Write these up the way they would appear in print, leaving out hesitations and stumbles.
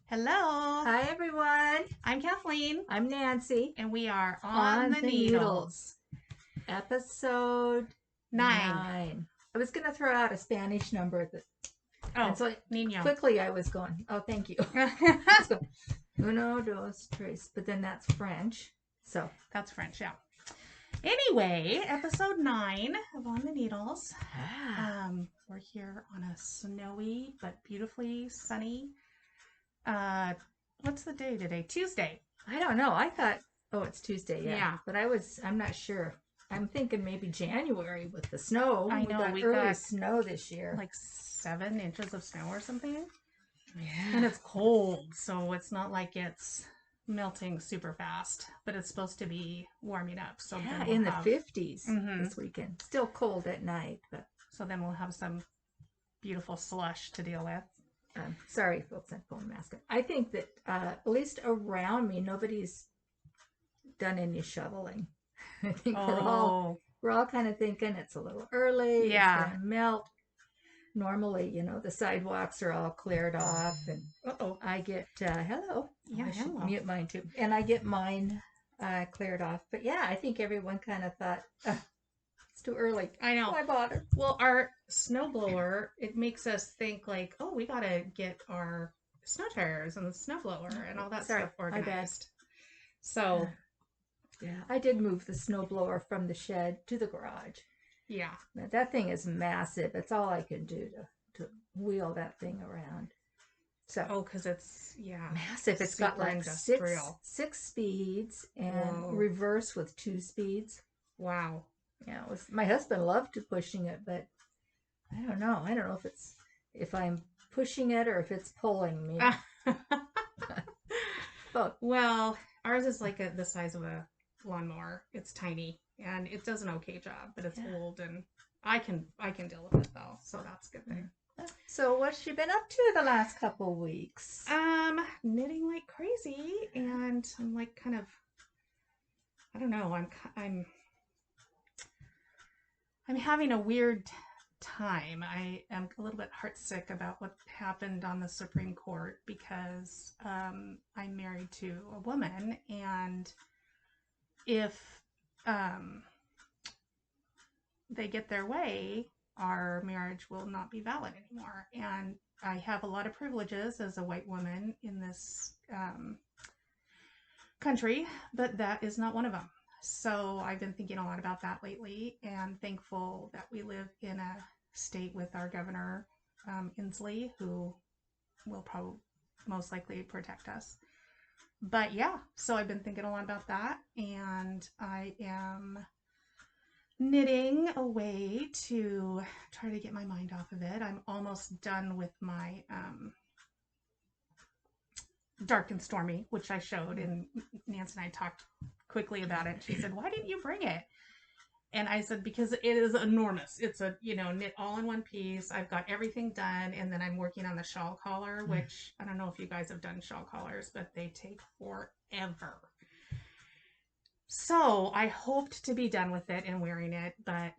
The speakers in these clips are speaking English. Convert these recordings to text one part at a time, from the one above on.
Hello. Hi, everyone. I'm Kathleen. I'm Nancy. And we are on the needles. Episode 9. I was going to throw out a Spanish number. And so Niño. Quickly I was going, oh, thank you. So, uno, dos, tres. But then that's French. So that's French, yeah. Anyway, episode 9 of On the Needles. We're here on a snowy but beautifully sunny. What's the day today? Tuesday. I don't know. I thought, it's Tuesday, Yeah. But I'm not sure. I'm thinking maybe January with the snow. I know. We got early snow this year. Like 7 inches of snow or something. Yeah. And it's cold, so it's not like it's melting super fast, but it's supposed to be warming up. So yeah, in the 50s this weekend. Still cold at night, but so then we'll have some beautiful slush to deal with. Sorry, folks, I'm pulling mask up. I think that at least around me, nobody's done any shoveling. I think we're all kind of thinking it's a little early. Yeah, it's gonna melt. Normally, the sidewalks are all cleared off, and I get hello. Yeah, I should mute mine too, and I get mine cleared off. But yeah, I think everyone kind of thought it's too early. I know. Why bother? Well, our snowblower, it makes us think like, oh, we gotta get our snow tires and the snowblower and all that stuff organized. So yeah, I did move the snowblower from the shed to the garage. Yeah. That thing is massive. It's all I can do to wheel that thing around. So because it's massive. It's got like six speeds and reverse with 2 speeds. Wow. Yeah, my husband loved pushing it, but I don't know. I don't know if I'm pushing it or if it's pulling me. Well, ours is like the size of a lawnmower. It's tiny and it does an okay job, but it's old and I can deal with it though, so that's a good thing. So what's she been up to the last couple weeks? Knitting like crazy, and I'm like kind of, I don't know, I'm having a weird time. I am a little bit heartsick about what happened on the Supreme Court because I'm married to a woman, and if they get their way, our marriage will not be valid anymore. And I have a lot of privileges as a white woman in this country, but that is not one of them. So I've been thinking a lot about that lately, and thankful that we live in a state with our governor, Inslee, who will probably most likely protect us. But yeah, so I've been thinking a lot about that, and I am knitting away to try to get my mind off of it. I'm almost done with my Dark and Stormy, which I showed, and Nancy and I talked quickly about it. She said, why didn't you bring it? And I said, because it is enormous. It's a, knit all in one piece. I've got everything done, and then I'm working on the shawl collar, which I don't know if you guys have done shawl collars, but they take forever. So I hoped to be done with it and wearing it, but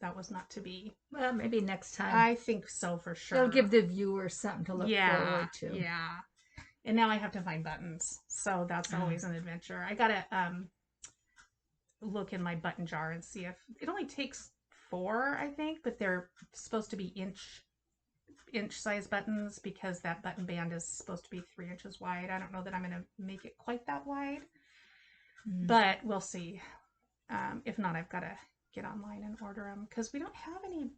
that was not to be. Well, maybe next time. I think so, for sure. It'll give the viewers something to look forward to. Yeah. And now I have to find buttons, so that's always an adventure. I gotta look in my button jar and see if it only takes 4, I think, but they're supposed to be inch size buttons because that button band is supposed to be 3 inches wide. I don't know that I'm gonna make it quite that wide, but we'll see. If not, I've got to get online and order them because we don't have any.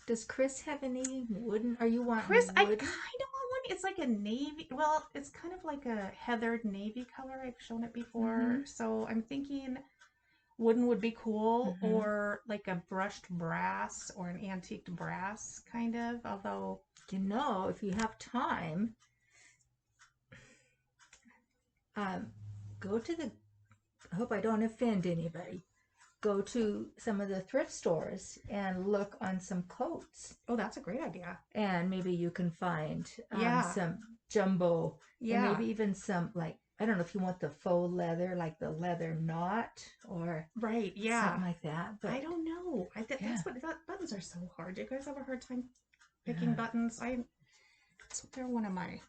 Does Chris have any wooden? Are you wanting Chris? Wooden? I kind of want one. It's like a navy. Well, it's kind of like a heathered navy color. I've shown it before, so I'm thinking wooden would be cool, or like a brushed brass or an antiqued brass kind of. Although, if you have time, go to the. I hope I don't offend anybody. Go to some of the thrift stores and look on some coats. Oh, that's a great idea. And maybe you can find some jumbo, and maybe even some, like, I don't know if you want the faux leather, like the leather knot, or something like that. But I don't know. That's what buttons are so hard. Do you guys have a hard time picking buttons? They're one of my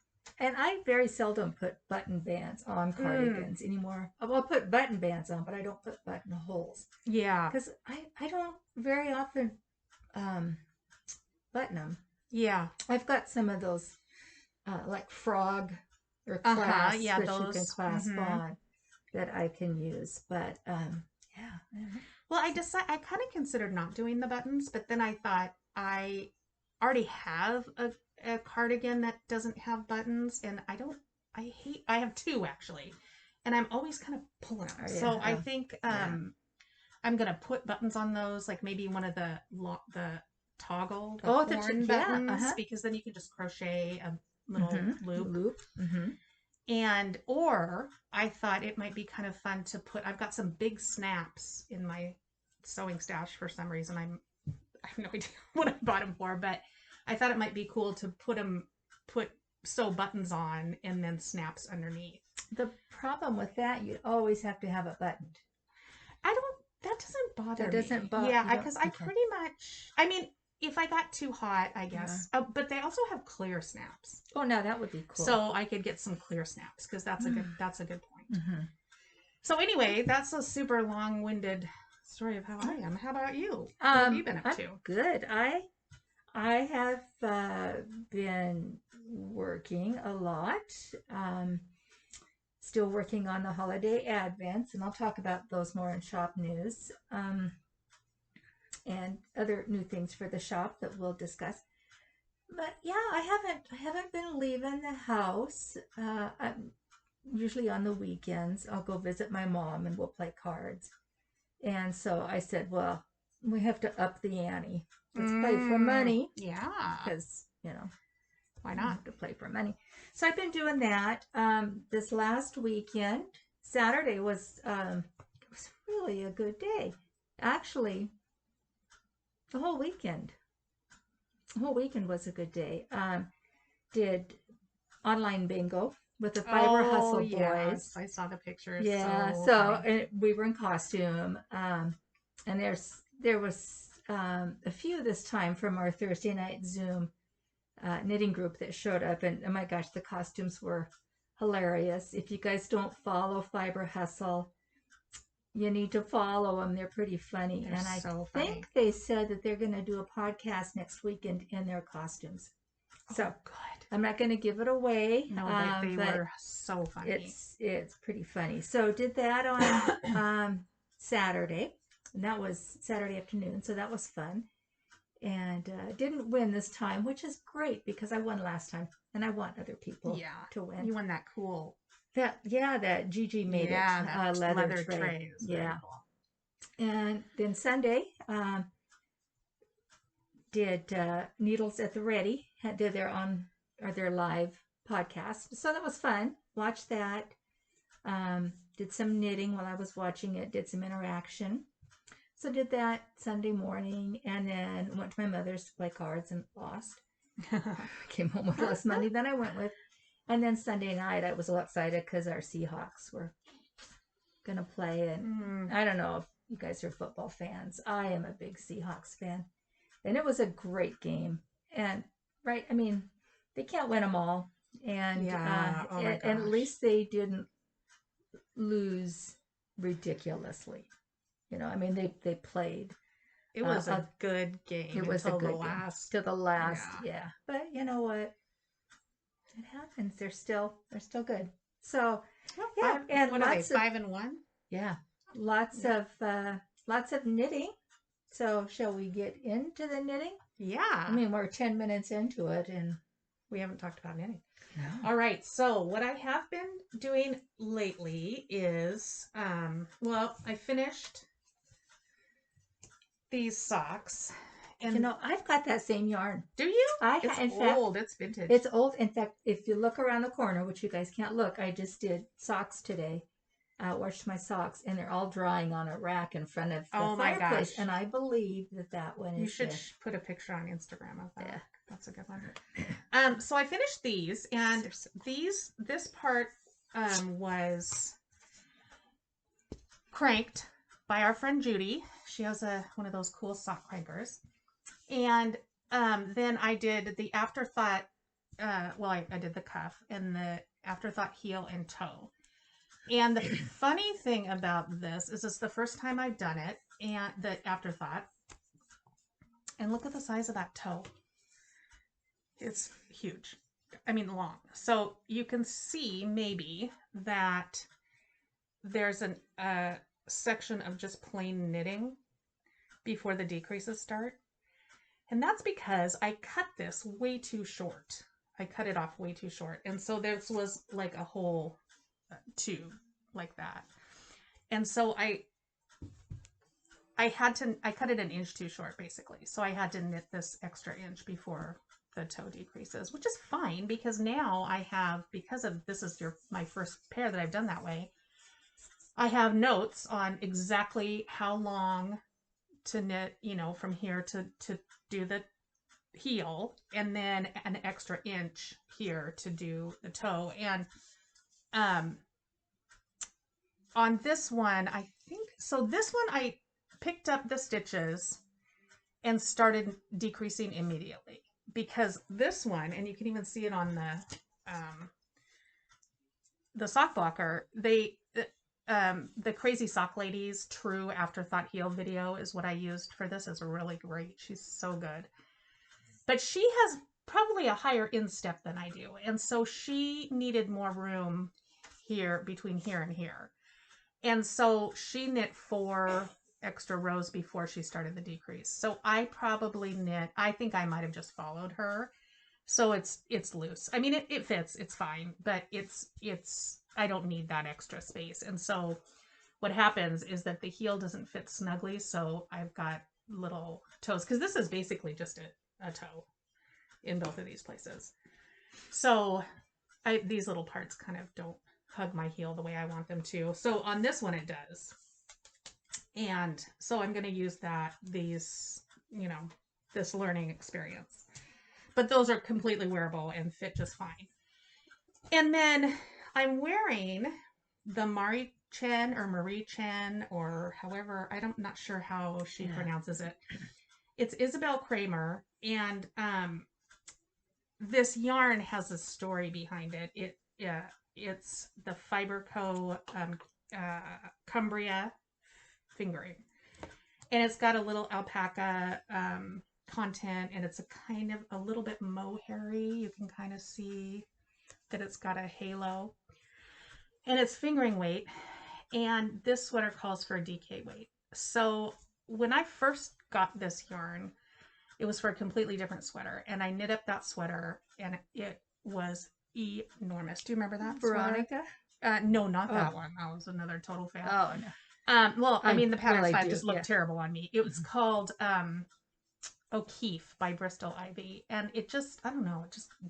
And I very seldom put button bands on cardigans anymore. I'll put button bands on, but I don't put buttonholes. Yeah. Because I don't very often button them. Yeah. I've got some of those like frog or clasps yeah, that those, you can clasp on that I can use. But yeah. Well, I kind of considered not doing the buttons, but then I thought I already have a cardigan that doesn't have buttons, and I have two actually, and I'm always kind of pulling them. So I think I'm gonna put buttons on those, like maybe one of the toggle horn buttons, because then you can just crochet a little loop. And or I thought it might be kind of fun to I've got some big snaps in my sewing stash for some reason. I have no idea what I bought them for, but I thought it might be cool to sew buttons on and then snaps underneath. The problem with that, you always have to have it buttoned. That doesn't bother me. That doesn't bother. Yeah, because I pretty much, I mean, if I got too hot, I guess. Yeah. But they also have clear snaps. Oh, no, that would be cool. So I could get some clear snaps, because that's a good point. So anyway, that's a super long-winded story of how I am. How about you? What have you been up to? Good. I have been working a lot. Still working on the holiday advents, and I'll talk about those more in shop news. And other new things for the shop that we'll discuss. But yeah, I haven't been leaving the house. I'm usually on the weekends. I'll go visit my mom and we'll play cards. And so I said, well, we have to up the ante. Let's play for money. Yeah. Because, why not? Have to play for money. So I've been doing that. This last weekend, Saturday was really a good day. Actually, the whole weekend was a good day. Did online bingo with the Fibre Hustle boys. I saw the pictures. Yeah, so we were in costume. And there was a few this time from our Thursday night Zoom knitting group that showed up, and oh my gosh, the costumes were hilarious. If you guys don't follow Fibre Hustle, you need to follow them. They're pretty funny. They're I think they said that they're going to do a podcast next weekend in their costumes. So good. I'm not going to give it away. No, they were so funny. It's pretty funny. So did that on Saturday, and that was Saturday afternoon. So that was fun. And didn't win this time, which is great because I won last time, and I want other people to win. You won that cool. That Gigi made it leather tray. Yeah. Cool. And then Sunday did Needles at the Ready did their live podcast, so that was fun. Watched that. Did some knitting while I was watching it. Did some interaction. So did that Sunday morning, and then went to my mother's to play cards and lost. Came home with less money than I went with. And then Sunday night, I was a little excited because our Seahawks were going to play. And I don't know if you guys are football fans. I am a big Seahawks fan. And it was a great game. And, right, I mean, they can't win them all. And, and at least they didn't lose ridiculously. I mean, they played. It was a good game. It was a good game. To the last, yeah. But you know what? It happens. They're still good. So, and what are they? 5-1. Yeah, lots of knitting. So, shall we get into the knitting? Yeah. I mean, we're 10 minutes into it, and we haven't talked about knitting. No. All right. So, what I have been doing lately is, I finished these socks. And I've got that same yarn. Do you? It's old. It's vintage. It's old. In fact, if you look around the corner, which you guys can't look, I just did socks today. Washed my socks, and they're all drying on a rack in front of the fireplace. And I believe that one is. You should put a picture on Instagram of that. Yeah. That's a good one. So I finished these, and this part was cranked by our friend Judy. She has one of those cool sock crankers. And then I did the Afterthought well, I did the cuff and the Afterthought heel and toe. And the funny thing about this is it's the first time I've done it, and the Afterthought. And look at the size of that toe. It's huge. I mean, long. So you can see maybe that there's a section of just plain knitting before the decreases start. And that's because I cut this way too short. I cut it off way too short. And so this was like a whole tube like that. And so I cut it an inch too short basically. So I had to knit this extra inch before the toe decreases, which is fine because now I have, because of this is my first pair that I've done that way, I have notes on exactly how long to knit, you know, from here to do the heel, and then an extra inch here to do the toe. And on this one, I think, so this one I picked up the stitches and started decreasing immediately, because this one, and you can even see it on the sock blocker, the Crazy Sock Lady's True Afterthought Heel video is what I used for this. Is really great. She's so good. But she has probably a higher instep than I do. And so she needed more room here between here and here. And so she knit 4 extra rows before she started the decrease. So I probably knit, I think I might have just followed her. So it's loose. I mean, it fits, it's fine, but I don't need that extra space. And so what happens is that the heel doesn't fit snugly. So I've got little toes, because this is basically just a toe in both of these places. So these little parts kind of don't hug my heel the way I want them to. So on this one, it does. And so I'm going to use this learning experience. But those are completely wearable and fit just fine. And then I'm wearing the Mariechen or however, I'm not sure how she pronounces it. It's Isabell Kraemer, and this yarn has a story behind it. It's the Fibre Cumbria fingering, and it's got a little alpaca content, and it's a little bit mohairy. You can kind of see that it's got a halo, and it's fingering weight, and this sweater calls for a DK weight. So when I first got this yarn, it was for a completely different sweater, and I knit up that sweater, and it was enormous. Do you remember that Veronica? No, not that one. That was another total fail. Oh no. Well, I mean, the pattern really 5 just looked terrible on me. It was called O'Keefe by Bristol Ivy, and it just, I don't know,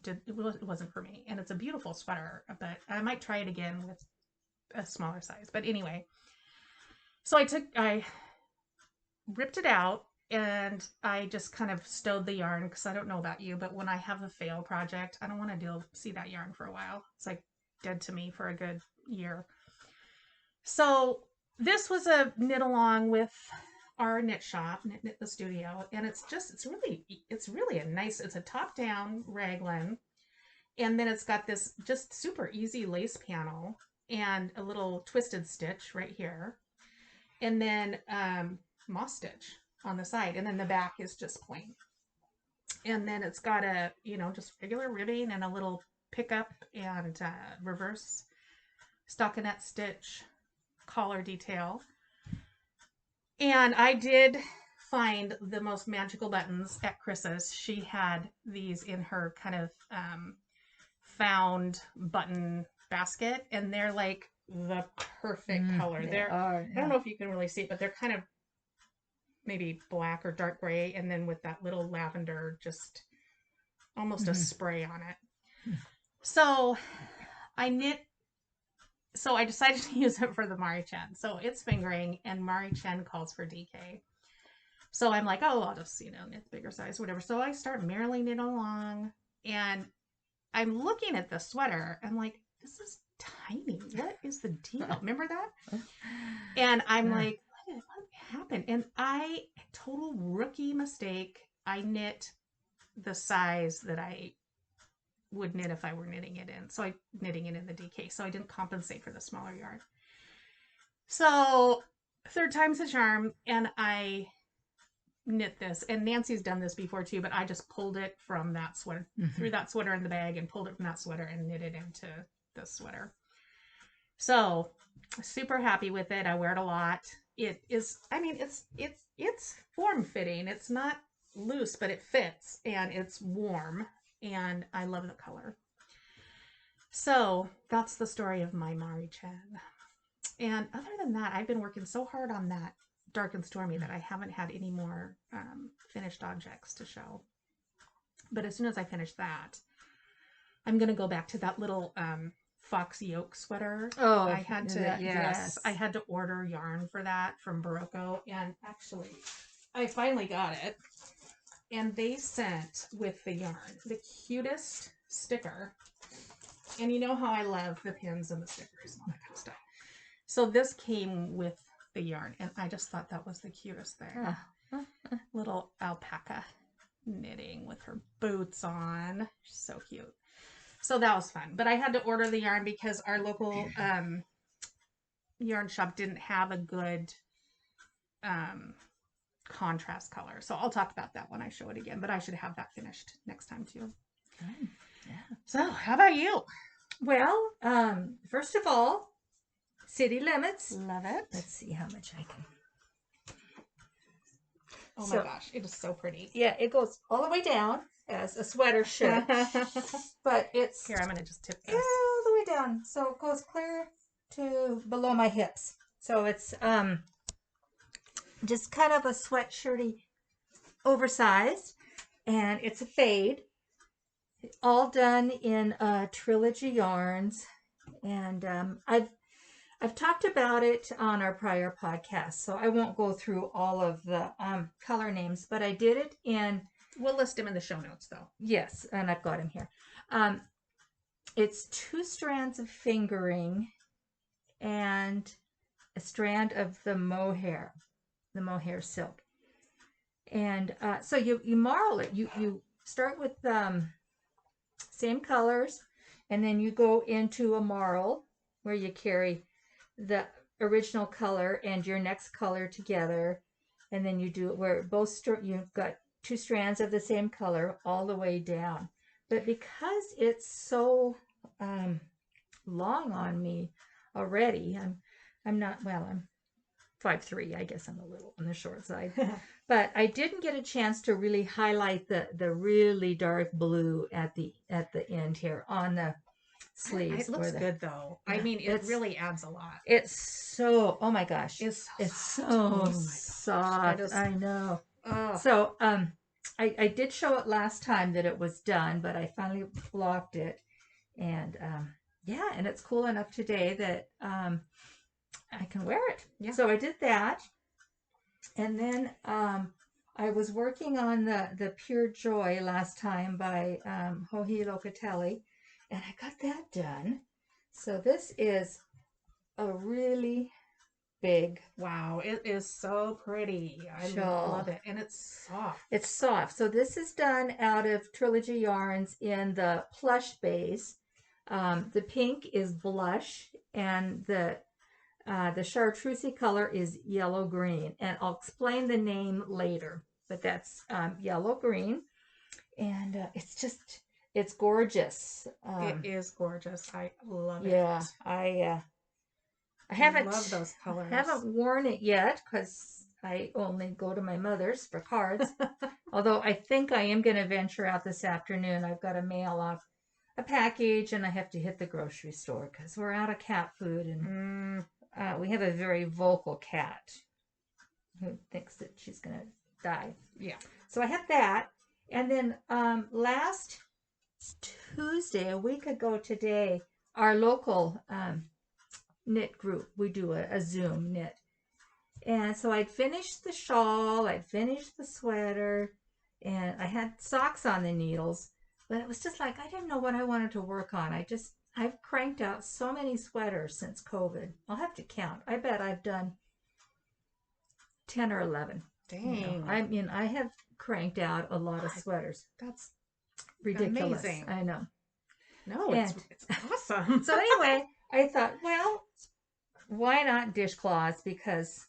it wasn't for me. And it's a beautiful sweater, but I might try it again with a smaller size. But anyway, so I ripped it out, and I just kind of stowed the yarn, because I don't know about you, but when I have a fail project, I don't want to see that yarn for a while. It's like dead to me for a good year. So this was a knit along with our knit shop, Knit the Studio, and it's really a nice, it's a top down raglan, and then it's got this just super easy lace panel and a little twisted stitch right here, and then moss stitch on the side, and then the back is just plain, and then it's got a just regular ribbing and a little pickup and reverse stockinette stitch collar detail. And I did find the most magical buttons at Chris's. She had these in her kind of found button basket, and they're like the perfect color. I don't know if you can really see it, but they're kind of maybe black or dark gray, and then with that little lavender, just almost a spray on it. So I decided to use it for the Mariechen. So it's fingering, and Mariechen calls for DK. So I'm like, oh, I'll just, knit the bigger size, whatever. So I start merrily knitting along, and I'm looking at the sweater. I'm like, this is tiny. What is the deal? Remember that? And I'm like, what happened? And total rookie mistake. I knit the size that I would knit if I were knitting it in. So knitting it in the DK. So I didn't compensate for the smaller yarn. So third time's the charm, and I knit this. And Nancy's done this before too, but I just pulled it from that sweater, threw that sweater in the bag and pulled it from that sweater and knit it into this sweater. So super happy with it. I wear it a lot. It is, I mean, it's form fitting. It's not loose, but it fits, and it's warm, and I love the color. So that's the story of my Mariechen. And other than that, I've been working so hard on that Dark and Stormy that I haven't had any more finished objects to show. But as soon as I finish that, I'm going to go back to that little fox yoke sweater. Oh, I had to, yes. I had to order yarn for that from Barocco, and actually I finally got it. And they sent with the yarn the cutest sticker. And you know how I love the pins and the stickers and all that kind of stuff. So this came with the yarn, and I just thought that was the cutest thing. Little alpaca knitting with her boots on. She's so cute. So that was fun. But I had to order the yarn because our local yarn shop didn't have a good contrast color. So I'll talk about that when I show it again, but I should have that finished next time too. Yeah. So how about you? Well, first of all, City Limits. Love it. Let's see how much I can. Oh my gosh, it is so pretty. Yeah, it goes all the way down as a sweater should. But it's here, I'm gonna just tip this all the way down, so it goes clear to below my hips. So it's just kind of a sweatshirty, oversized, and it's a fade. All done in Trilogy Yarns, and I've talked about it on our prior podcast, so I won't go through all of the color names, but I did it in. We'll list them in the show notes, though. Yes, and I've got them here. It's 2 strands of fingering and a strand of the mohair silk. And so you marl it. You start with same colors, and then you go into a marl where you carry the original color and your next color together, and then you do it where both you've got 2 strands of the same color all the way down. But because it's so long on me already, I'm 5'3". I guess I'm a little on the short side. But I didn't get a chance to really highlight the really dark blue at the end here on the sleeves. It looks good though. Yeah, I mean, it really adds a lot. It's so, oh my gosh. It's so oh soft. I know. Oh. So I did show it last time that it was done, but I finally blocked it. And yeah, and it's cool enough today that I can wear it. Yeah. So I did that. And then I was working on the Pure Joy last time by Joji Locatelli, and I got that done. So this is a really big. Wow, it is so pretty. I love it. And it's soft. It's soft. So this is done out of Trilogy Yarns in the plush base. The pink is blush, and the chartreuse color is yellow green, and I'll explain the name later, but that's yellow green, and it's gorgeous. It is gorgeous. I love it. Yeah, I haven't love those colors. I haven't worn it yet because I only go to my mother's for cards. Although I think I am going to venture out this afternoon. I've got to mail off a package, and I have to hit the grocery store because we're out of cat food, and we have a very vocal cat who thinks that she's going to die. Yeah. So I have that. And then last Tuesday, a week ago today, our local knit group, we do a Zoom knit. And so I'd finished the shawl, I'd finished the sweater, and I had socks on the needles. But it was just like, I didn't know what I wanted to work on. I've cranked out so many sweaters since COVID. I'll have to count. I bet I've done 10 or 11. Dang. You know, I mean, I have cranked out a lot of sweaters. That's ridiculous. amazing. I know. No, it's awesome. So anyway, I thought, well, why not dishcloths? Because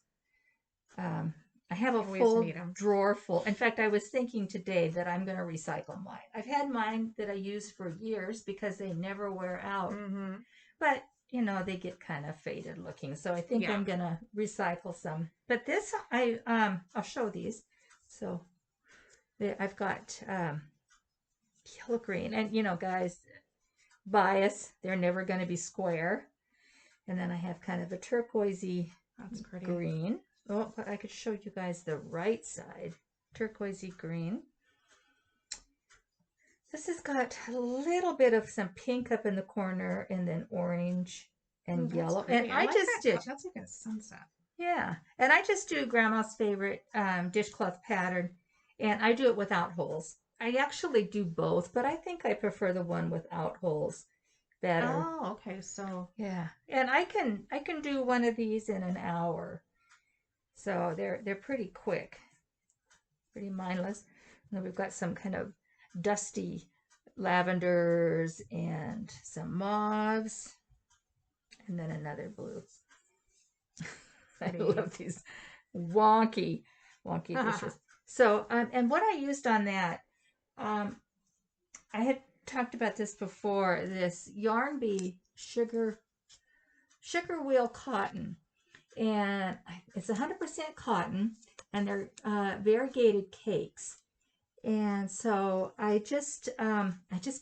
I have a full drawer full. In fact, I was thinking today that I'm going to recycle mine. I've had mine that I use for years because they never wear out. Mm-hmm. But, you know, they get kind of faded looking. So I think I'm going to recycle some. But this, I'll show these. So I've got teal green. And, you know, guys, bias, they're never going to be square. And then I have kind of a turquoisey green. Oh, but I could show you guys the right side. Turquoisey green. This has got a little bit of some pink up in the corner and then orange and yellow. Pretty. And I just did. That's like a sunset. Yeah. And I just do Grandma's favorite dishcloth pattern. And I do it without holes. I actually do both, but I think I prefer the one without holes better. Oh, okay. So yeah. And I can do one of these in an hour. So they're pretty quick, pretty mindless. And then we've got some kind of dusty lavenders and some mauves, and then another blue. I love these wonky dishes. So, and what I used on that, I had talked about this before. This Yarn Bee Sugarwheel cotton. And it's 100% cotton, and they're variegated cakes. And so I just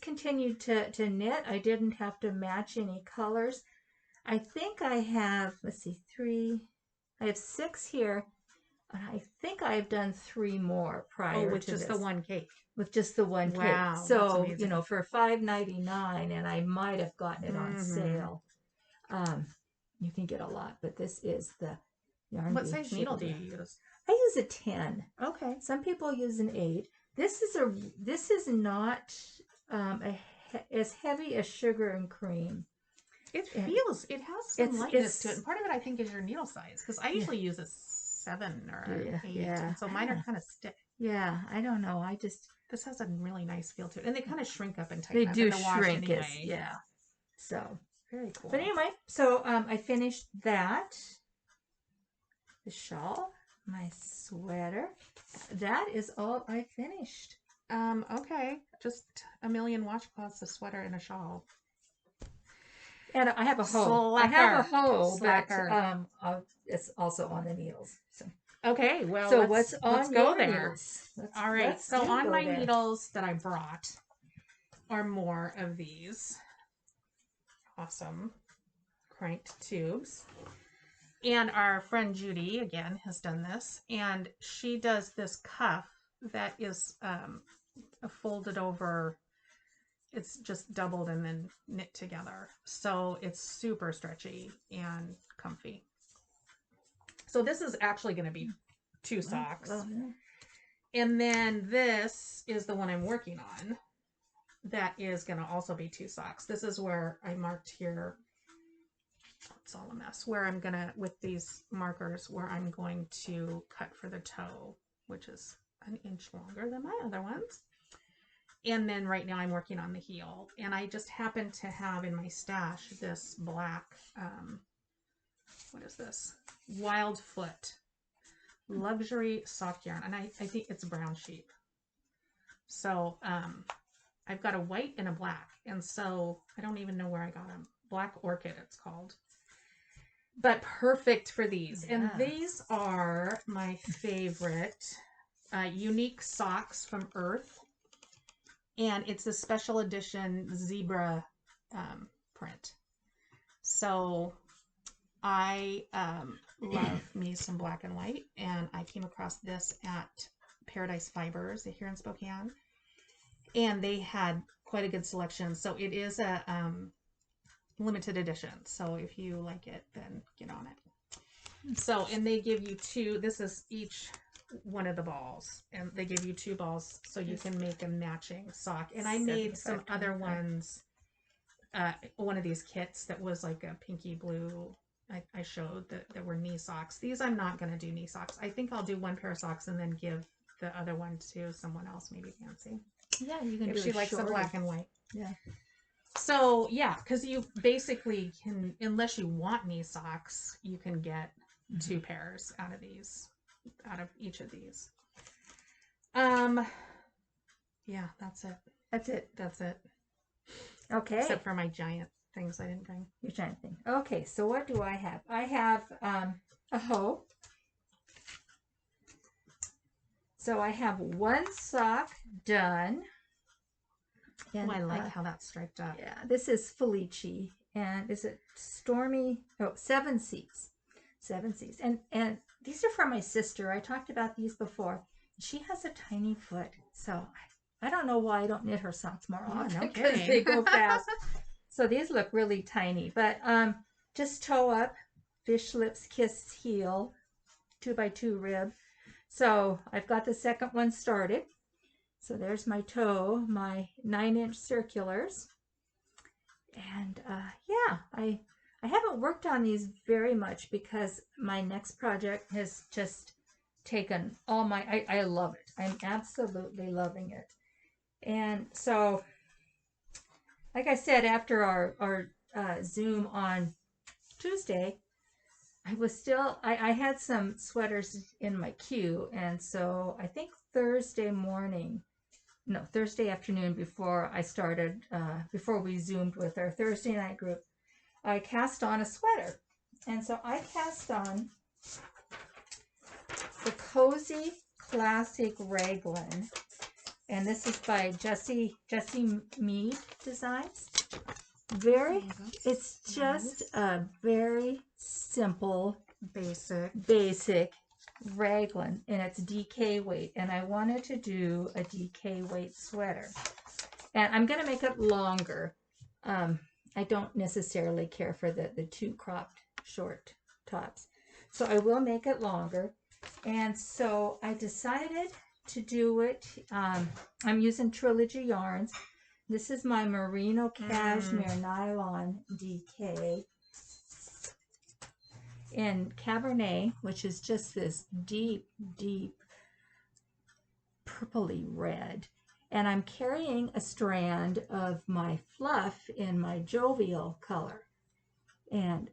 continued to knit. I didn't have to match any colors. I think I have, let's see, I have 6 here, and I think I've done 3 more prior with to just this. the one cake. With just the one wow, cake. So, you know, for $5.99, and I might have gotten it on sale. You can get a lot, but this is the Yarn What Bee size needle do you use? I use a 10. Okay. Some people use an 8. This is not as heavy as sugar and cream. It has some lightness to it. And part of it, I think, is your needle size, because I usually use a 7 or an 8. And so mine are kind of stiff. Yeah, I don't know. This has a really nice feel to it. And they kind of shrink up and tighten up. They do in the wash shrink. Anyway. Yeah. So very cool. But anyway, so I finished that. The shawl, my sweater. That is all I finished. Okay. Just a million washcloths, a sweater, and a shawl. And I have a hoe. Slacker. I have a hoe, Slacker. but it's also on the needles. So. Okay, well, so let's go there. All right, so on my needles that I brought are more of these awesome cranked tubes. And our friend Judy, again, has done this. And she does this cuff that is folded over. It's just doubled and then knit together. So it's super stretchy and comfy. So this is actually going to be 2 socks. And then this is the one I'm working on. That is going to also be 2 socks. This is where I marked here. It's all a mess. Where I'm going to, with these markers, where I'm going to cut for the toe, which is an inch longer than my other ones. And then right now I'm working on the heel. And I just happen to have in my stash this black, what is this? Wildfoote luxury soft yarn. And I think it's brown sheep. So I've got a white and a black. And so I don't even know where I got them. Black Orchid it's called. But perfect for these. Yeah. And these are my favorite Uneek socks from Urth. And it's a special edition zebra print. So I love me some black and white. And I came across this at Paradise Fibers here in Spokane. And they had quite a good selection. So it is a limited edition. So if you like it, then get on it. So, and they give you 2. This is each one of the balls, and they give you 2 balls so you can make a matching sock. And I made some other ones, one of these kits that was like a pinky blue. I showed that there were knee socks. These I'm not going to do knee socks. I think I'll do 1 pair of socks and then give the other one to someone else, maybe fancy. Yeah, you can if do she likes the black and white. Yeah. So yeah, because you basically can, unless you want knee socks, you can get 2 pairs out of each of these. Yeah, that's it. That's it. Okay. Except for my giant things I didn't bring. Your giant thing. Okay, so what do I have? I have a hoe. So I have 1 sock done. And I like how that's striped up. Yeah, this is Felici. And is it Stormy? Oh, 7 Seas. 7 Seas. And these are from my sister. I talked about these before. She has a tiny foot. So I don't know why I don't knit her socks more often. No Because kidding. they go fast. So these look really tiny. But just toe up, fish lips, kiss heel, 2x2 rib. So I've got the second one started. So there's my toe, my 9-inch circulars. And yeah, I haven't worked on these very much because my next project has just taken all my, I love it. I'm absolutely loving it. And so, like I said, after our Zoom on Tuesday, I was still, I had some sweaters in my queue. And so I think Thursday afternoon before I started, before we Zoomed with our Thursday night group, I cast on a sweater. And so I cast on the Cozy Classic Raglan. And this is by Jessie Mead Designs. It's just a very simple, basic raglan, and it's DK weight, and I wanted to do a DK weight sweater, and I'm going to make it longer. I don't necessarily care for the 2 cropped short tops, so I will make it longer. And so I decided to do it. I'm using Trilogy Yarns. This is my merino cashmere nylon DK in Cabernet, which is just this deep purpley red. And I'm carrying a strand of my Fluff in my jovial color. And,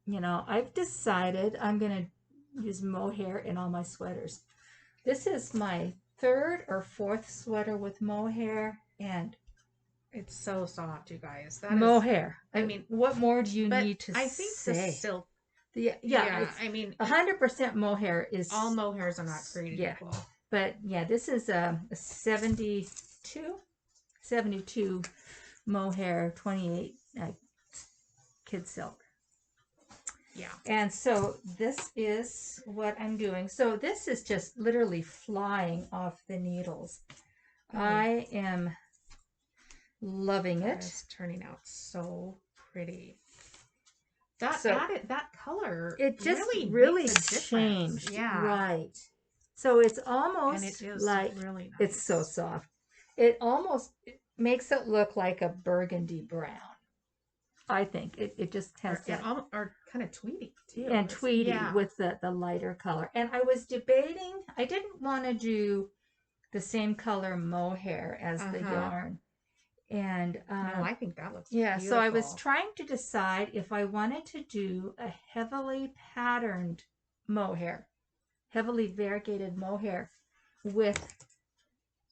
you know, I've decided I'm going to use mohair in all my sweaters. This is my 3rd or 4th sweater with mohair, and it's so soft, you guys. That mohair. I mean, what more do you need to say? I think the silk. Yeah. I mean, 100% mohair is. All mohairs are not created equal. But yeah, this is a 72 mohair, 28 kid silk. Yeah. And so this is what I'm doing. So this is just literally flying off the needles. I am loving it. It's turning out so pretty. That color, it just really changed. Yeah. Right. So it's almost, and it is like, really nice. It's so soft. It almost makes it look like a burgundy brown. I think it just has that. Or kind of tweedy too. And tweedy with the lighter color. And I was debating, I didn't want to do the same color mohair as the yarn. And no, I think that looks beautiful. So I was trying to decide if I wanted to do a heavily patterned mohair, heavily variegated mohair with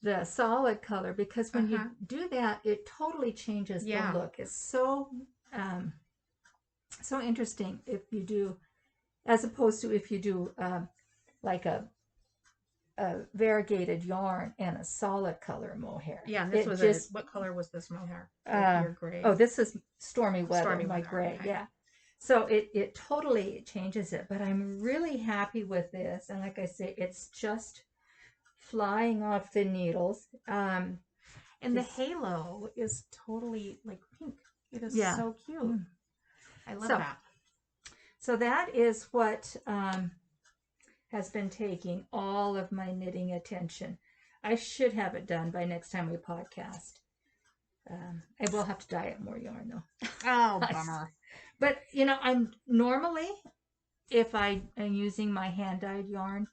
the solid color, because when you do that, it totally changes the look. It's so so interesting if you do, as opposed to if you do like a variegated yarn and a solid color mohair. Yeah, and this was what color was this mohair? Your gray. Oh, this is Stormy Weather, my gray. Okay. Yeah. So it totally changes it, but I'm really happy with this. And like I say, it's just flying off the needles. And the halo is totally like pink. It is so cute. I love that. So that is what has been taking all of my knitting attention. I should have it done by next time we podcast. I will have to dye it more yarn though. Oh, bummer. But you know, I'm normally, if I am using my hand dyed yarn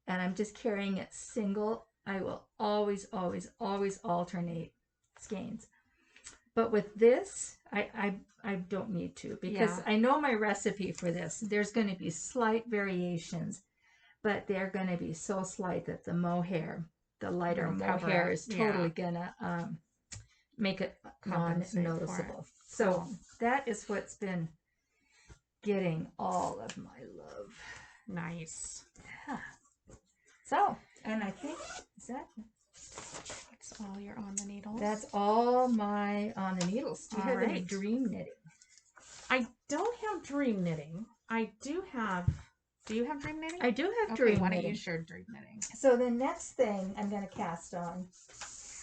and I'm just carrying it single, I will always alternate skeins. But with this, I don't need to, because Yeah. I know my recipe for this. There's going to be slight variations, but they're going to be so slight that the mohair, the lighter It'll cover mohair, it. is totally going to make it Compensate for non-noticeable. it. So Cool. that is what's been getting all of my love. Nice. Yeah. So, and I think, is that... That's all your on the needles. That's all my on the needles. Do you have any right. dream knitting? I don't have dream knitting. I do have. Do you have dream knitting? I do have Okay, dream why knitting. don't you share dream knitting? So the next thing I'm going to cast on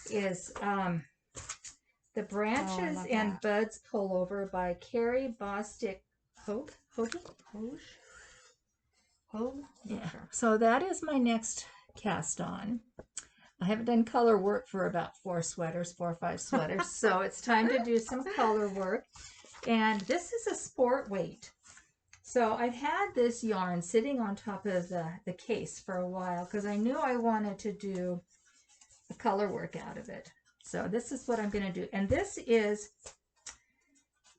is The Branches love and that. Buds Pullover by Carrie Bostic Hogue. Yeah. Sure. So that is my next cast on. I haven't done color work for about 4 or 5 sweaters. So it's time to do some color work. And this is a sport weight. So I've had this yarn sitting on top of the case for a while because I knew I wanted to do a color work out of it. So this is what I'm going to do. And this is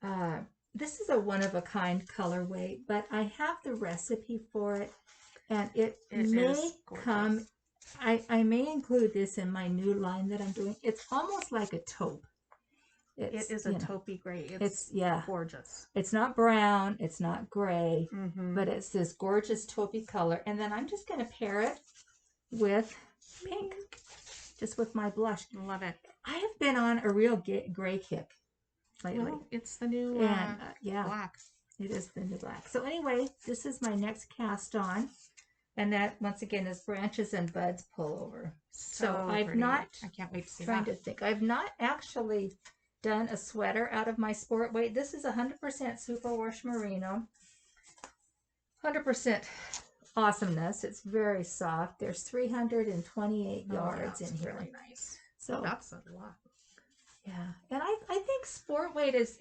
a one-of-a-kind colorway, but I have the recipe for it. And it may come... I may include this in my new line that I'm doing. It's almost like a taupe. It is a taupey gray. It's gorgeous. It's not brown. It's not gray. Mm-hmm. But it's this gorgeous taupey color. And then I'm just going to pair it with pink. Just with my blush. Love it. I have been on a real gray kick lately. Well, it's the new black. It is the new black. So anyway, this is my next cast on. And that, once again, is Branches and Buds Pullover. So I've pretty. not... I can't wait to see trying that. to think. I've not actually done a sweater out of my sport weight. This is 100% superwash merino. 100% awesomeness. It's very soft. There's 328 yards in here. Really nice. So that's a lot. Yeah, and I think sport weight is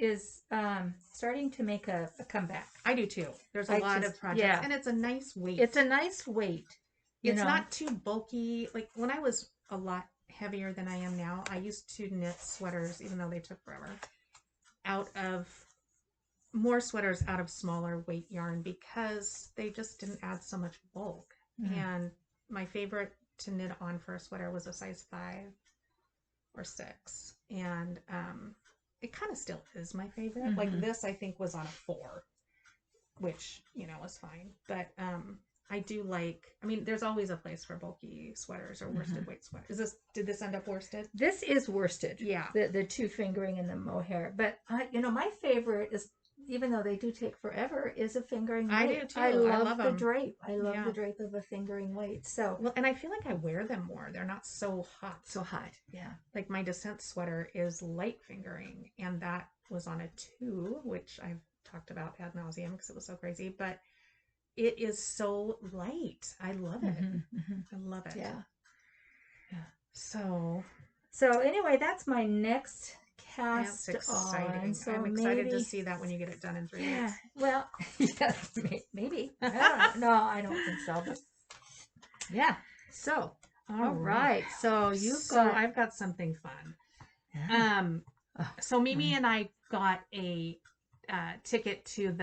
starting to make a comeback. I do too. There's a lot of projects, and it's a nice weight. It's a nice weight. It's not too bulky. Like when I was a lot heavier than I am now, I used to knit sweaters, even though they took forever, more sweaters out of smaller weight yarn because they just didn't add so much bulk. And my favorite to knit on for a sweater was a size 5 or 6. And it kind of still is my favorite. Like this, I think, was on a 4, which, was fine. But I do like, there's always a place for bulky sweaters or worsted weight sweaters. Did this end up worsted? This is worsted. Yeah. The 2 fingering and the mohair. But, my favorite is, even though they do take forever, is a fingering weight. I do too. I love the them. drape. I love the drape of a fingering weight. So, well, and I feel like I wear them more. They're not so hot. Yeah. Like my Descent sweater is light fingering, and that was on a 2, which I've talked about ad nauseum because it was so crazy. But it is so light. I love it. I love it. Yeah. So anyway, that's my next cast. That's exciting. On. So I'm excited to see that when you get it done in 3 weeks. Well, maybe. I don't know. No, I don't think so. But yeah. So, all right. So I've got something fun. So Mimi and I got a ticket to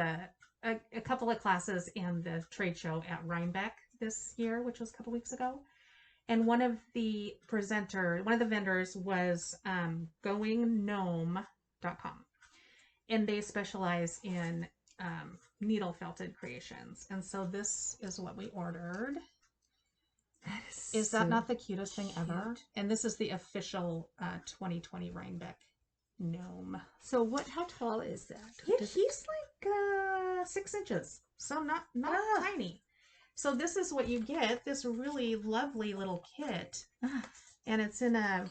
a couple of classes and the trade show at Rhinebeck this year, which was a couple weeks ago. And one of the vendors was goinggnome.com. And they specialize in needle felted creations. And so this is what we ordered. Is that not the cutest thing ever? And this is the official 2020 Rhinebeck Gnome. So how tall is that? He's like 6 inches. So not tiny. So this is what you get, this really lovely little kit. And it's in a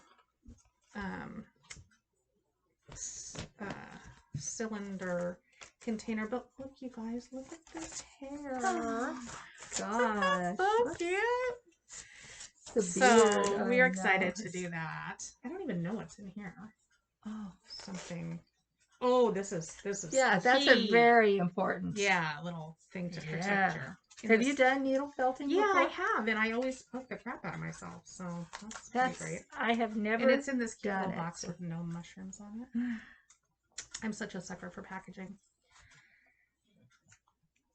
cylinder container. But look, you guys, look at this hair. Oh, gosh. So cute. So we're excited to do that. I don't even know what's in here. Oh, something. Oh, this is yeah, that's a very important. Yeah, little thing to protect Have you done needle felting Yeah, before? I have, and I always poke the crap out of myself, so that's pretty great. I have never. And it's in this cute little it, box so. with gnome mushrooms on it. I'm such a sucker for packaging.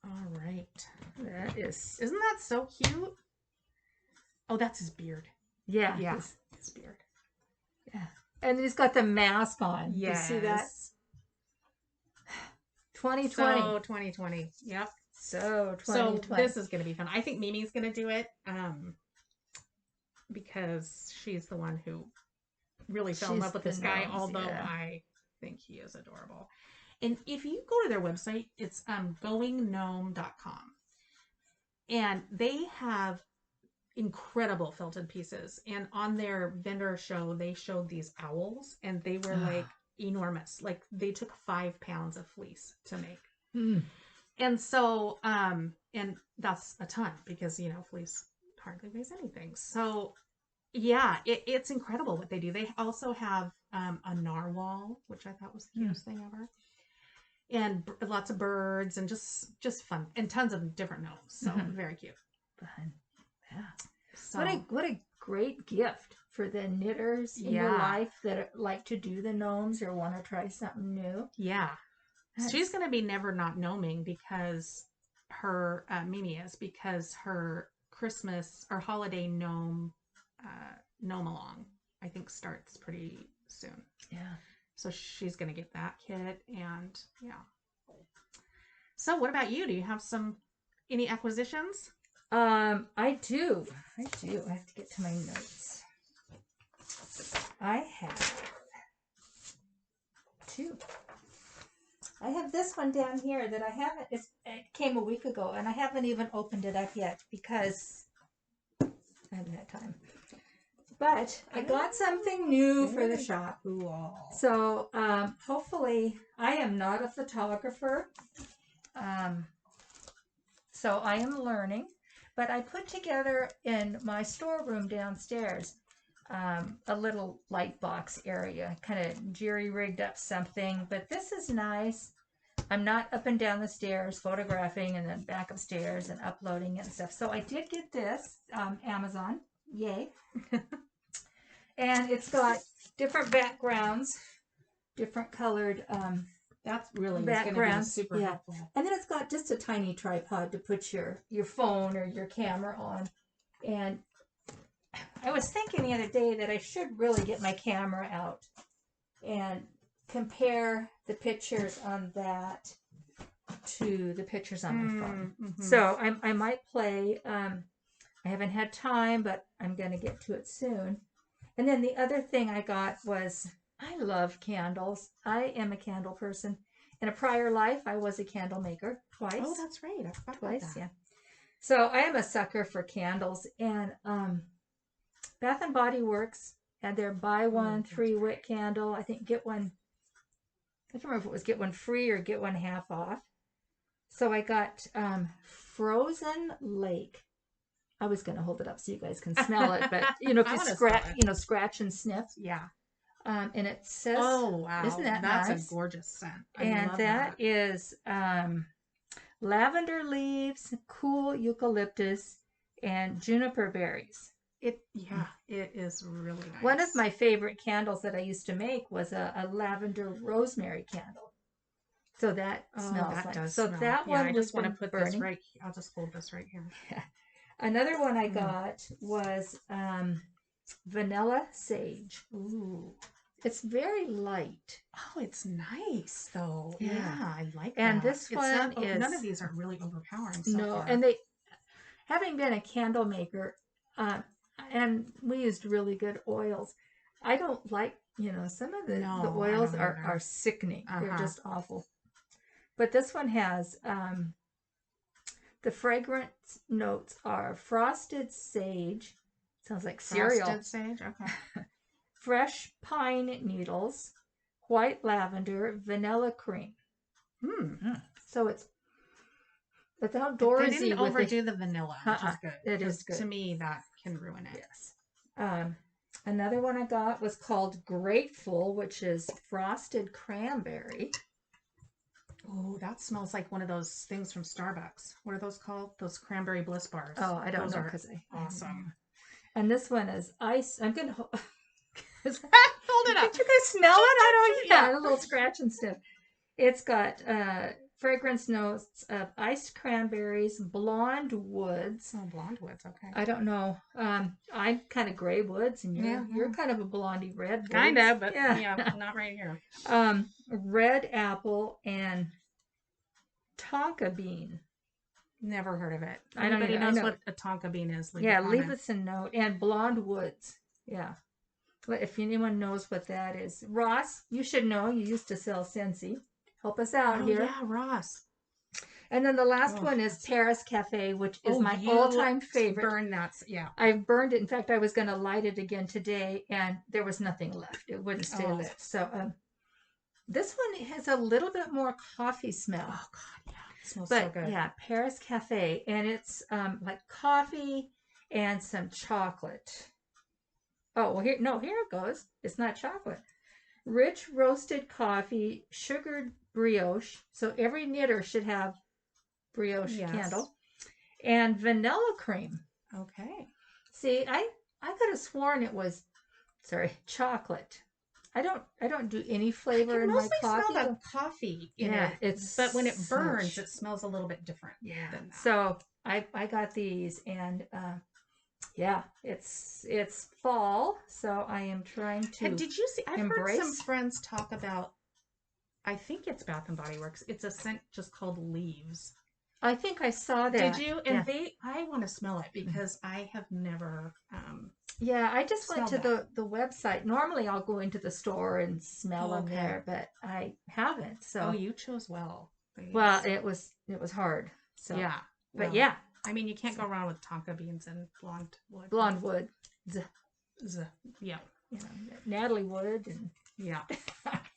All right. That is. Isn't that so cute? Oh, that's his beard. Yeah. Yeah. His beard. Yeah. And he's got the mask on. Yes. You see that? 2020. So 2020. Yep. So 2020. So this is going to be fun. I think Mimi's going to do it because she's the one who really fell in love with this guy, although I think he is adorable. And if you go to their website, it's goinggnome.com. And they have incredible felted pieces. And on their vendor show, they showed these owls, and they were like enormous. Like they took 5 pounds of fleece to make. And so, and that's a ton because, you know, fleece hardly weighs anything. So yeah, it's incredible what they do. They also have a narwhal, which I thought was the cutest thing ever. And lots of birds and just fun and tons of different gnomes. So very cute. Fun. Yeah. So, what a great gift for the knitters in your life that like to do the gnomes or want to try something new. Yeah. She's going to be never not gnoming because her, Mimi is, because her Christmas or holiday gnome along, I think starts pretty soon. Yeah. So she's going to get that kit and yeah. So what about you? Do you have any acquisitions? I do. I have to get to my notes. I have 2. I have this one down here that I haven't, it came a week ago and I haven't even opened it up yet because I haven't had time. But I got something new for the shop. Cool. So hopefully, I am not a photographer. So I am learning. But I put together in my storeroom downstairs a little light box area. Kind of jerry-rigged up something. But this is nice. I'm not up and down the stairs photographing and then back upstairs and uploading and stuff. So I did get this, Amazon. Yay. And it's got different backgrounds, different colored that's really backgrounds. Super helpful. And then it's got just a tiny tripod to put your phone or your camera on. And I was thinking the other day that I should really get my camera out and compare the pictures on that to the pictures on my phone. So I might play. I haven't had time, but I'm going to get to it soon. And then the other thing I got was, I love candles. I am a candle person. In a prior life, I was a candle maker twice. Oh, that's right. I forgot twice, about that. yeah. So I am a sucker for candles. And Bath and Body Works had their buy one 3-wick candle. I think get one. I can't remember if it was get one free or get one half off. So I got Frozen Lake. I was going to hold it up so you guys can smell it, but if you scratch and sniff. Yeah. And it says, oh, wow. Isn't that That's nice? A gorgeous scent. And that is lavender leaves, cool eucalyptus, and juniper berries. It is really nice. One of my favorite candles that I used to make was a lavender rosemary candle. So that smells that like. Does so smell. that one I was just want to put burning. this right. I'll just hold this right here. Yeah. Another one I got was vanilla sage. Ooh. It's very light. Oh, it's nice though. Yeah, I like that. And this one is none of these are really overpowering. So far. And they, having been a candle maker, and we used really good oils. I don't like, some of the oils are sickening. They're just awful. But this one has the fragrance notes are frosted sage. Sounds like cereal. Frosted sage. Okay. Fresh pine needles, white lavender, vanilla cream. So it's outdoorsy. They didn't overdo the vanilla, which is good. It is good. To me, that can ruin it. Yes. Another one I got was called Grateful, which is frosted cranberry. Oh, that smells like one of those things from Starbucks. What are those called? Those cranberry bliss bars. Oh, I don't those know are because awesome. And this one is ice. I'm gonna hold Hold it up. Did you guys smell it? I don't. Yeah. Yeah, a little scratch and stuff. It's got fragrance notes of iced cranberries, blonde woods. Oh, blonde woods. Okay. I don't know. I'm kind of gray woods, and you're kind of a blondie red woods. Kind of, but yeah, not right here. Red apple and tonka bean. Never heard of it. I don't Anybody know. knows what a tonka bean is? Leave us a note. And blonde woods. Yeah. If anyone knows what that is. Ross, you should know. You used to sell Scentsy. Help us out here. Yeah, Ross. And then the last one is Paris Cafe, which is my all-time favorite. Burn that. Yeah. I've burned it. In fact, I was going to light it again today, and there was nothing left. It wouldn't stay lit. So this one has a little bit more coffee smell. Oh, God, yeah. It smells so good. Yeah, Paris Cafe. And it's like coffee and some chocolate. Oh, well, here it goes. It's not chocolate. Rich roasted coffee, sugared brioche. So every knitter should have brioche candle. And vanilla cream. Okay. See, I could have sworn it was, chocolate. I don't do any flavor in my coffee. I smell the coffee in it. But when it burns, it smells a little bit different. Yeah. Than that. So I got these, and it's fall, so I am trying to. Did you see? I've heard some friends talk about. I think it's Bath and Body Works. It's a scent just called Leaves. I think I saw that. Did you? And I want to smell it because I have never. I just went to the website. Normally, I'll go into the store and smell them there, but I haven't. So you chose well. Well, it was hard. So yeah, but I mean, you can't go wrong with tonka beans and blonde wood. Blonde wood. Yeah. You know, Natalie Wood and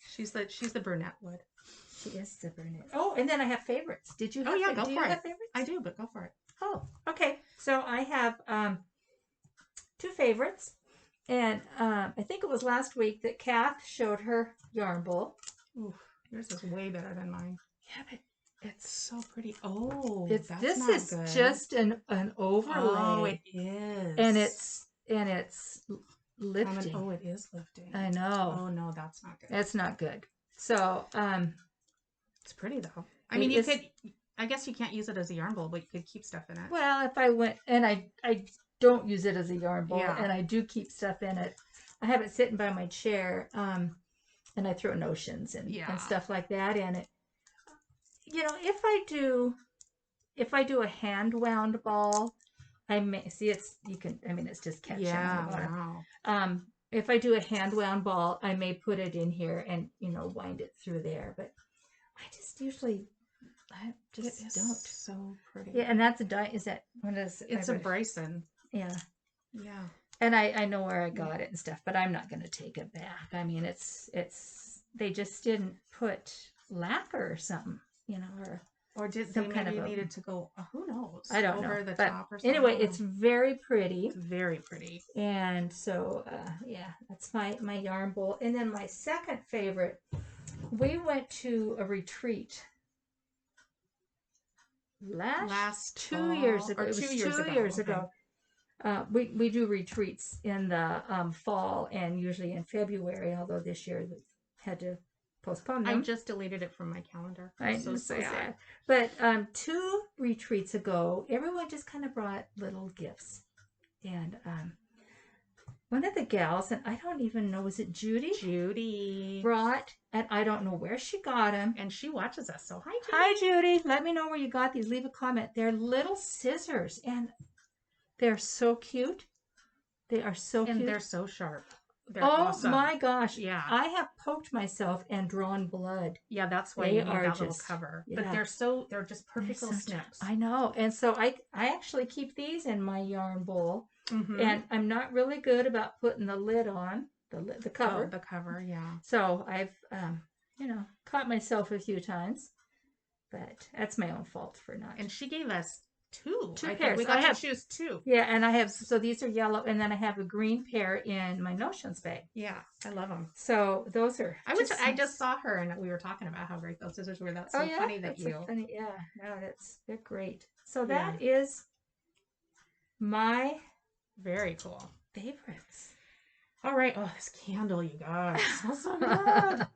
she's the brunette wood. She is the brunette. Oh, and then I have favorites. Did you have go for it. Have favorites? I do, but go for it. Oh, okay. So I have 2 favorites. And I think it was last week that Kath showed her yarn bowl. Ooh, yours is way better than mine. Yeah, but it's so pretty. Oh, this is good. Just an overlay. Oh, it is. And it's lifting. It is lifting. I know. Oh no, that's not good. That's not good. So it's pretty though. I mean, you could. I guess you can't use it as a yarn bowl, but you could keep stuff in it. Well, if I went and I don't use it as a yarn bowl, and I do keep stuff in it. I have it sitting by my chair, and I throw notions and stuff like that in it. You know, if I do a hand wound ball, I may see it's just catching. Wow. If I do a hand wound ball, I may put it in here and wind it through there. But I just usually don't. So pretty. Yeah, and that's is that what is? It's a Bryson. Yeah. Yeah. And I know where I got it and stuff, but I'm not going to take it back. I mean, it's they just didn't put lacquer or something, or did some kind of needed to go? Who knows? I don't over know. The but top or something. Anyway, it's very pretty. It's very pretty. And so, that's my yarn bowl. And then my second favorite, we went to a retreat last 2 years ago. It was 2 years ago. We do retreats in the fall and usually in February, although this year we had to postpone them. I just deleted it from my calendar. I'm so sad. But 2 retreats ago, everyone just kind of brought little gifts. And one of the gals, and I don't even know, was it Judy? Judy brought, and I don't know where she got them. And she watches us, so hi, Judy. Hi, Judy. Let me know where you got these. Leave a comment. They're little scissors, and they're so cute. They are so cute. And they're so sharp. They're awesome. My gosh. Yeah. I have poked myself and drawn blood. Yeah, that's why you need that little cover. Yeah. But they're just perfect little snips. I know. And so I actually keep these in my yarn bowl. Mm-hmm. And I'm not really good about putting the lid on, the cover. Oh, the cover, yeah. So I've, caught myself a few times. But that's my own fault for not. And she gave us two. Two I think pairs. we got I to have choose two. Yeah, and I have, so these are yellow, and then I have a green pair in my notions bag. Yeah, I love them. So those are. I just saw her and we were talking about how great those scissors were. That's so funny that that's so funny. Yeah, no, they're great. So that is my very cool favorites. All right. Oh, this candle, you guys, smells so good.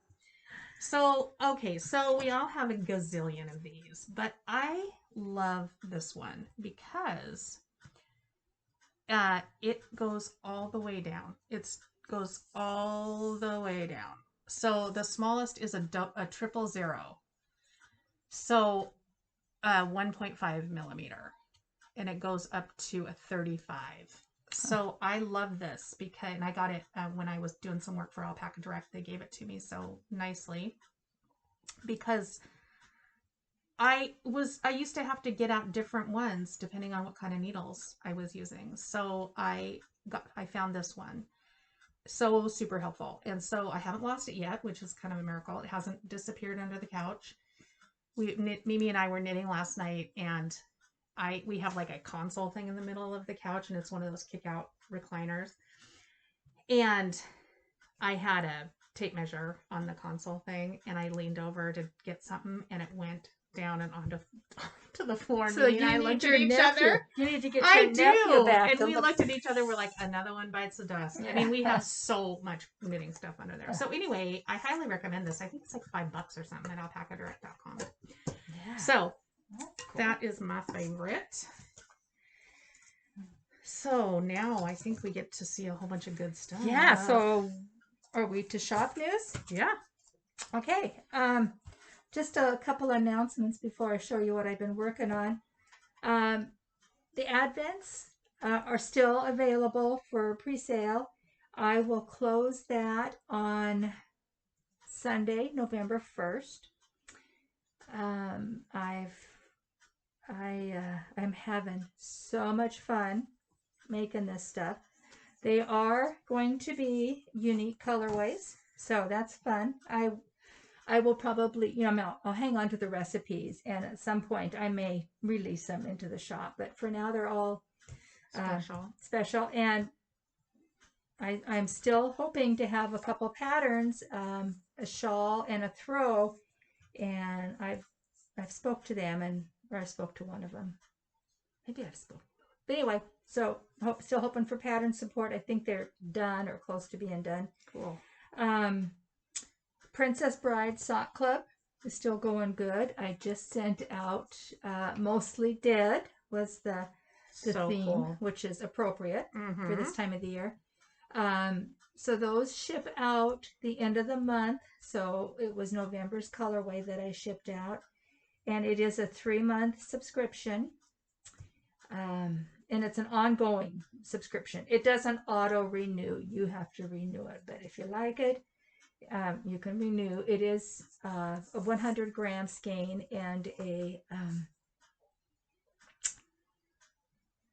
So, okay, so we all have a gazillion of these, but I love this one because it goes all the way down. It goes all the way down. So the smallest is a 000. So 1.5 millimeter, and it goes up to a 35. So I love this because, and I got it when I was doing some work for Alpaca Direct. They gave it to me so nicely because I used to have to get out different ones depending on what kind of needles I was using. So I found this one. So super helpful. And so I haven't lost it yet, which is kind of a miracle. It hasn't disappeared under the couch. Mimi and I were knitting last night, and we have like a console thing in the middle of the couch, and it's one of those kick out recliners. And I had a tape measure on the console thing, and I leaned over to get something, and it went down and onto the floor. So you I looked at each other. You need to get your nephew back. And we looked at each other. We're like, another one bites the dust. I mean, we have so much knitting stuff under there. So anyway, I highly recommend this. I think it's like $5 or something at alpacadirect.com. Yeah. So cool. That is my favorite. So now I think we get to see a whole bunch of good stuff. Yeah. So are we to shop news? Yeah. Okay. Just a couple of announcements before I show you what I've been working on. The Advents are still available for pre-sale. I will close that on Sunday, November 1st. I'm having so much fun making this stuff. They are going to be unique colorways, so that's fun. I will probably, I'll hang on to the recipes, and at some point I may release them into the shop. But for now, they're all special. And I'm still hoping to have a couple patterns, a shawl and a throw. And I've spoke to them, or I spoke to one of them. Maybe I've spoken. But anyway, so still hoping for pattern support. I think they're done or close to being done. Cool. Princess Bride Sock Club is still going good. I just sent out Mostly Dead was the theme, cool. Which is appropriate for this time of the year. So those ship out the end of the month. So it was November's colorway that I shipped out. And it is a 3-month subscription. And it's an ongoing subscription. It doesn't auto-renew. You have to renew it. But if you like it, you can renew. It is a 100-gram skein and a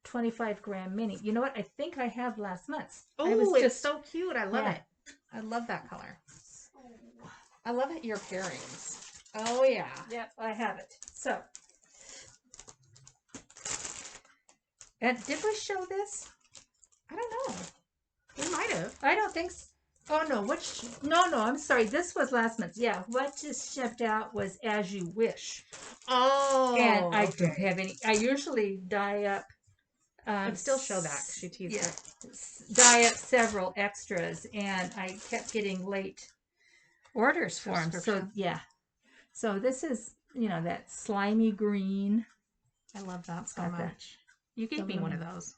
25-gram mini. You know what? I think I have last month's. Oh, it's so cute. I love it. I love that color. I love it. Your pairings. Oh, yeah. Yep, I have it. So, and did we show this? I don't know. We might have. I don't think so. Oh, no. No, I'm sorry. This was last month. Yeah, what just shipped out was As You Wish. Oh. And I don't have any. I usually dye up. I'd still show that. She teased it. Dye up several extras, and I kept getting late orders for them. So, yeah. So this is, that slimy green. I love that so much. You gave me one of those.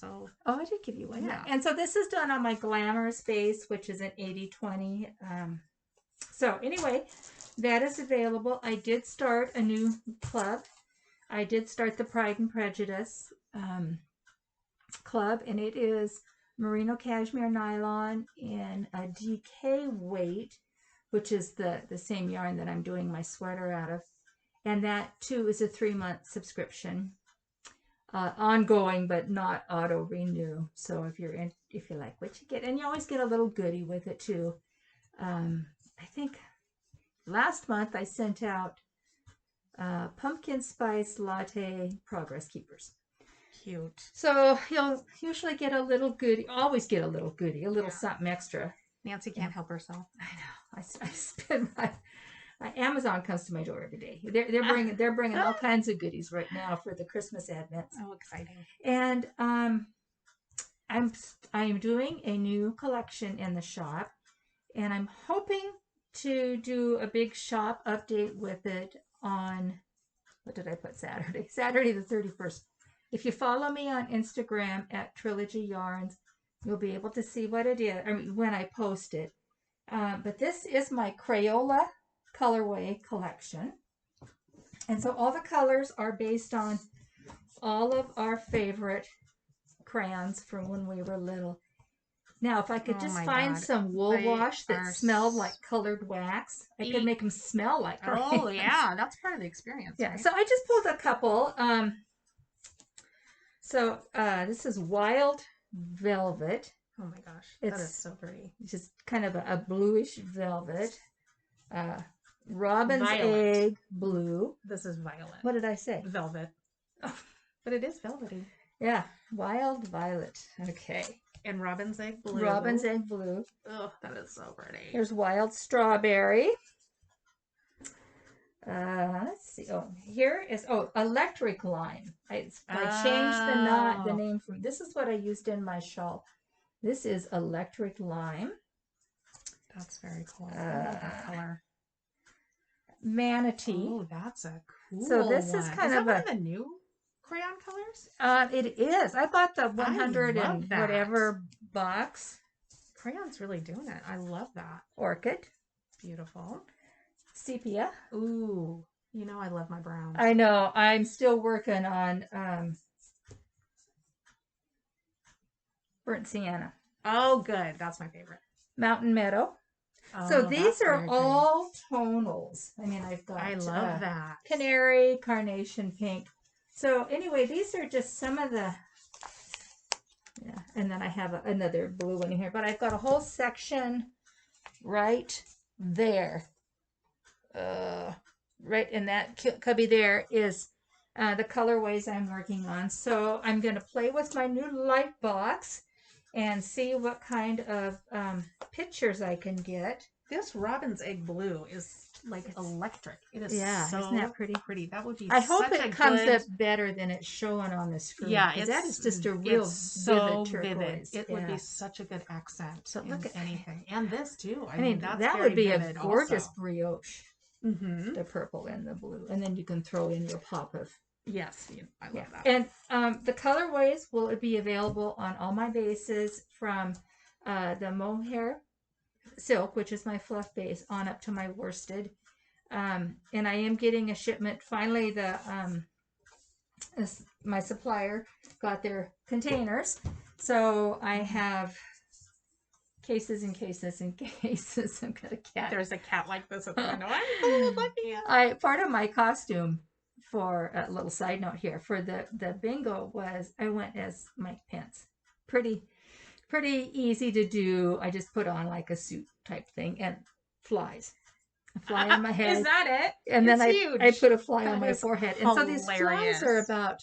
Oh, I did give you one. Yeah. And so this is done on my Glamorous base, which is an 80/20. So anyway, that is available. I did start a new club. I did start the Pride and Prejudice club, and it is merino cashmere nylon in a DK weight, which is the same yarn that I'm doing my sweater out of. And that too is a 3-month subscription. Ongoing, but not auto renew. So if you like what you get, and you always get a little goodie with it too. I think last month I sent out Pumpkin Spice Latte Progress Keepers. Cute. So you'll usually get a little goodie, always get a little goodie, a little something extra. Nancy can't help herself. I know. I spend my Amazon comes to my door every day. They're bringing all kinds of goodies right now for the Christmas advents. Oh, exciting! And I'm doing a new collection in the shop, and I'm hoping to do a big shop update with it on, what did I put, Saturday the 31st. If you follow me on Instagram at Trilogy Yarns, you'll be able to see what it is, I mean, when I post it. But this is my Crayola Colorway collection. And so all the colors are based on all of our favorite crayons from when we were little. Now, if I could just find some wool wash that smelled like colored wax, I could make them smell like crayons. Oh, yeah. That's part of the experience. Yeah. Right? So I just pulled a couple. This is Wild Velvet. Oh my gosh. That is so pretty. It's just kind of a bluish velvet. Robin's Violet. Egg Blue. This is violet. What did I say? Velvet. Oh, but it is velvety. Yeah. Wild Violet. Okay. And Robin's Egg Blue. Robin's Egg Blue. Oh, that is so pretty. Here's Wild Strawberry. Let's see. Oh, here is Electric Lime. I changed the name from. This is what I used in my shawl. This is Electric Lime. That's very cool. I love that color. Manatee. Oh, that's a cool. So this is kind of one of the new crayon colors. It is. I bought the 100 and whatever box. Crayon's really doing it. I love that. Orchid. Beautiful. Sepia. Ooh, you know I love my browns. I know. I'm still working on Burnt Sienna. Oh, good. That's my favorite. Mountain Meadow. Oh, so these are all tonals. I mean, I've got. I love that. Canary, Carnation Pink. So anyway, these are just some of the. Yeah, and then I have another blue one here, but I've got a whole section right there. Right in that cubby there is the colorways I'm working on. So I'm going to play with my new light box and see what kind of pictures I can get. This Robin's Egg Blue is like electric. It is so isn't that pretty? Pretty. That would be. I hope it comes up better than it's showing on the screen. Yeah, that is just a real so vivid turquoise. It would be such a good accent. So look at anything, and this too. I mean, that's that very would be a vivid gorgeous also. brioche. Mm-hmm. The purple and the blue, and then you can throw in your pop of. Yes, I love that. And the colorways will be available on all my bases from the mohair silk, which is my fluff base, on up to my worsted. And I am getting a shipment. Finally, my supplier got their containers, so I have cases and cases and cases. I've got a cat. There's a cat like this at the window. I'm cold, let me out. Part of my costume, for a little side note here, for the bingo was I went as Mike Pence. Pretty easy to do. I just put on like a suit type thing and flies. A fly on my head. Is that it? And then huge. I put a fly on my forehead. And so these hilarious. flies are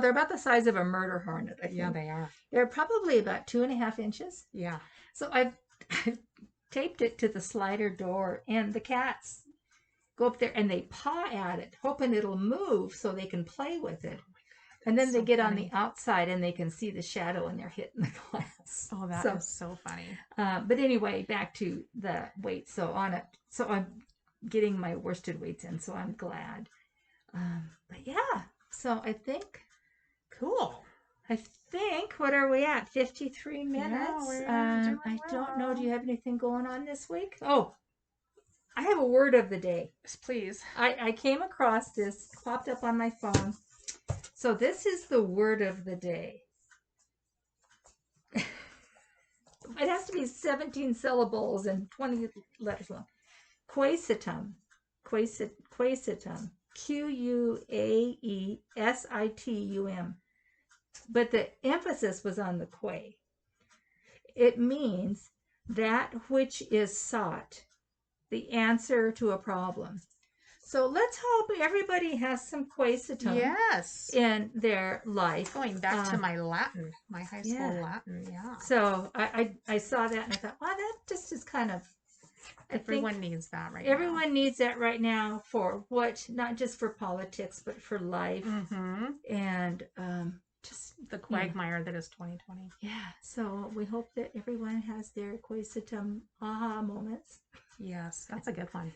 they're about the size of a murder hornet, I think. Yeah, they are. They're probably about 2.5 inches. Yeah. So I've taped it to the slider door, and the cats go up there and they paw at it, hoping it'll move so they can play with it. And then they get on the outside and they can see the shadow and they're hitting the glass. Oh, that is so funny. But anyway, back to the weight. So I'm getting my worsted weights in, so I'm glad. But yeah, so I think. Cool. What are we at? 53 minutes. Yeah, I don't know. Do you have anything going on this week? Oh, I have a word of the day. Yes, please. I came across this, popped up on my phone. So this is the word of the day. It has to be 17 syllables and 20 letters long. Quaesitum. Quaesitum. Quaesitum. But the emphasis was on the quay. It means that which is sought, the answer to a problem. So let's hope everybody has some quercetum Yes. in their life. Going back to my Latin, my high school Latin. Yeah. So I saw that and I thought, wow, that just is kind of. Everyone needs that right everyone now. needs that right now for what, not just for politics, but for life. Mm-hmm. And just the quagmire that is 2020. Yeah. So we hope that everyone has their quercetum aha moments. Yes, that's a good one.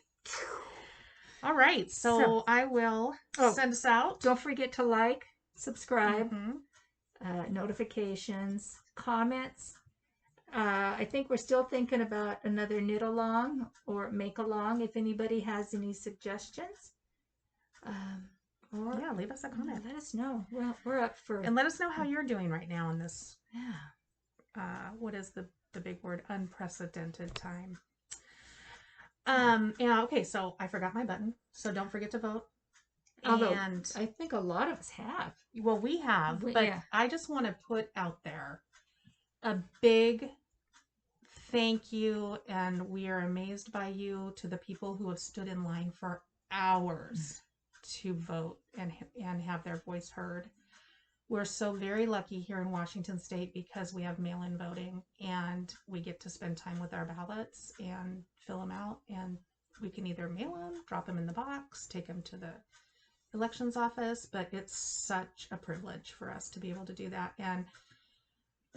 All right. So I will send us out. Don't forget to like, subscribe, notifications, comments. I think we're still thinking about another knit along or make along if anybody has any suggestions. Or leave us a comment. Let us know. We're up for. And let us know how you're doing right now in this. Yeah. What is the big word? Unprecedented time. Okay, so I forgot my button. So don't forget to vote. Although I think a lot of us have. Well, we have, but I just want to put out there a big thank you, and we are amazed by you, to the people who have stood in line for hours to vote and have their voice heard. We're so very lucky here in Washington State because we have mail-in voting and we get to spend time with our ballots and fill them out, and we can either mail them, drop them in the box, take them to the elections office, but it's such a privilege for us to be able to do that. And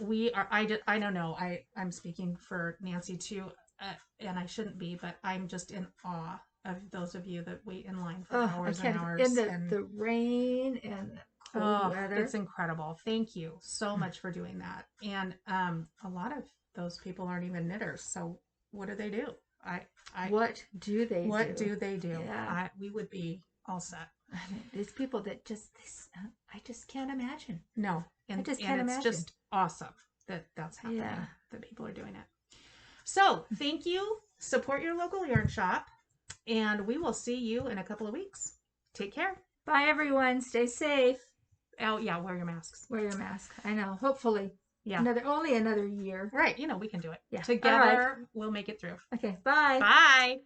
we are, I don't know, I'm speaking for Nancy too, and I shouldn't be, but I'm just in awe of those of you that wait in line for hours and hours. And the rain and the cold weather. It's incredible. Thank you so much for doing that. And a lot of those people aren't even knitters. So what do they do? What do they do? Yeah. We would be all set. I mean, these people that I just can't imagine. No. And, I just can't imagine. It's just awesome that's happening, that people are doing it. So thank you. Support your local yarn shop, and we will see you in a couple of weeks. Take care. Bye, everyone. Stay safe. Oh, yeah. Wear your masks. Wear your mask. I know. Hopefully. Yeah. Only another year. Right. We can do it. Yeah. Together, we'll make it through. Okay. Bye. Bye.